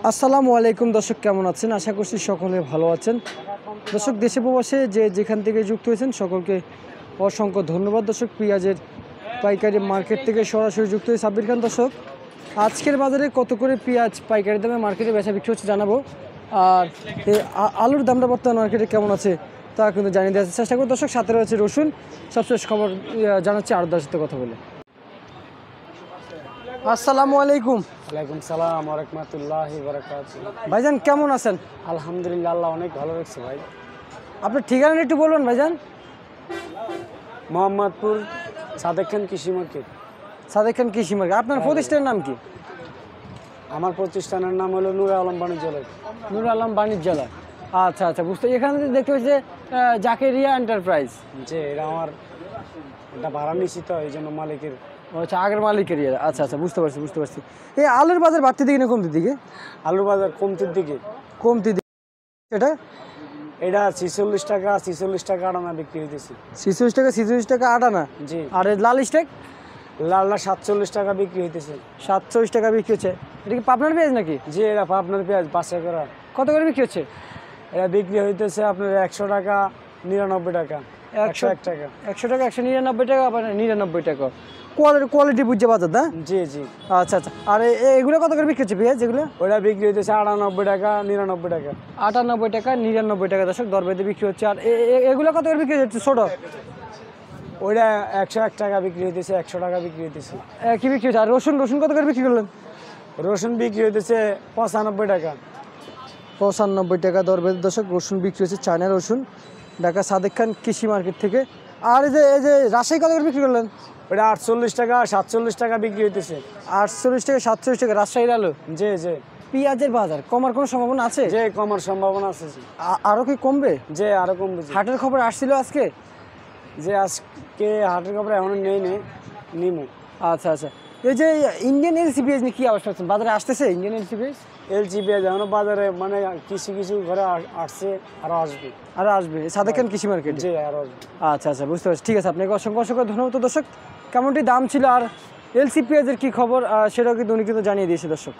আসসালামু আলাইকুম দর্শক, কেমন আছেন? আশা করছি সকলে ভালো আছেন। দর্শক, দেশে প্রবাসে যেখান থেকে যুক্ত হয়েছেন সকলকে অসংখ্য ধন্যবাদ। দর্শক, পেঁয়াজের পাইকারি মার্কেট থেকে সরাসরি যুক্ত হয়ে সাব্বির খান। দর্শক, আজকের বাজারে কত করে পেঁয়াজ পাইকারি দামে মার্কেটে বেচা বিক্রি হচ্ছে জানাবো, আর এই আলুর দামটা বর্তমান মার্কেটে কেমন আছে তা কিন্তু জানিয়ে দেওয়ার চেষ্টা করব। দর্শক, সাথে রয়েছে রসুন, সবশেষ খবর জানাচ্ছি আরদার সাথে কথা বলে। আসসালামু আলাইকুম। ওয়ালাইকুম সালাম ওয়া রাহমাতুল্লাহি ওয়া বারাকাতুহু। ভাইজান কেমন আছেন? আলহামদুলিল্লাহ, আল্লাহ অনেক ভালো রাখছে ভাই। আপনার ঠিকানা একটু বলবেন ভাইজান? মোহাম্মদপুর সাদেক খান কৃষি মার্কেট। সাদেক খান কৃষি মার্কেট। আপনার প্রতিষ্ঠানের নাম কি? আমার প্রতিষ্ঠানের নাম হলো নূর আলম বাণিজ্যালয়। নূর আলম বাণিজ্যালয়। আচ্ছা আচ্ছা, বুঝতে। এখানে দেখতে পাচ্ছি জাকেরিয়া এন্টারপ্রাইজ। যে এটা আমার এটা ভাড়া নিশ্চিত, এই জন্য মালিকের। আচ্ছা, আগের মালিকের ইয়ে। আচ্ছা আচ্ছা, বুঝতে পারছি। এই আলুর বাজার বাড়তির দিকে না কমতির দিকে? আলুর বাজার কমতির দিকে। কমতির দিকে। এটা 46 টাকা আটানা বিক্রি হইতেছে। 46 টাকা আটানা। জি। আর লাল স্টেক? লালটা 47 টাকা বিক্রি হইতেছে। 47 টাকা বিক্রি হচ্ছে। এটা কি পাবনার পেঁয়াজ নাকি? জি, এটা আপনার পেঁয়াজ 5 করা। কত করে বিক্রি হচ্ছে? এটা বিক্রি হইতেছে আপনার 100 টাকা, 99 টাকা, 101 টাকা। 100 টাকা, 199 টাকা, আবার 99 টাকা। কোয়ালিটি বুঝছে বাজার না? জি জি। আচ্ছা আচ্ছা। আর এগুলো কত করে বিক্রি হচ্ছে পেঁয়াজ যেগুলো? ওটা বিক্রি হইতেছে 98 টাকা, 99 টাকা। 98 টাকা, 99 টাকা দর্শক দরবেদে বিক্রি হচ্ছে। আর এগুলো কত করে বিক্রি হচ্ছে ছোট? ওইটা 101 টাকা বিক্রি হইতেছে, 100 টাকা বিক্রি হইতেছে। কি বিক্রি হচ্ছে? আর রসুন কত করে বিক্রি করলেন? রসুন বিক্রি হইতেছে 95 টাকা। 95 টাকা দরবেদে দর্শক রসুন বিক্রি হচ্ছে, চায়না রসুন, ঢাকা সাদেক খান কৃষি মার্কেট থেকে। আর এই যে রাজশাহী কত করে বিক্রি করলেন? ওটা 48 টাকা, 47 টাকা বিক্রি হইতেছে। 48 টাকা, 47 টাকা রাজশাহীর আলু। জি জি। পেঁয়াজের বাজার কমার কোনো সম্ভাবনা আছে? যে কমার সম্ভাবনা আছে। আরো কি কমবে? যে আরো কমবে। হাটের খবর আসছিল আজকে? যে আজকে হাটের খবর এখনো নিমু। আচ্ছা আচ্ছা। এই যে ইন্ডিয়ান এলসি পেঁয়াজ নিয়ে কি অবস্থা হচ্ছে? বাজারে আসতেছে ইন্ডিয়ান এলসি পেঁয়াজ? এলজি পেঁয়াজ এখনো বাজারে, মানে কিছু ঘরে আসছে, আরো আসবে। সাদেক খান কৃষি মার্কেট। জি, আরো আসবে। আচ্ছা আচ্ছা, বুঝতে পারছি। ঠিক আছে, আপনাকে অসংখ্য ধন্যবাদ। দর্শক, কেমনটি দাম ছিল আর এলসি পেঁয়াজের কি খবর সেটাও কিন্তু উনি জানিয়ে দিয়েছে দর্শক।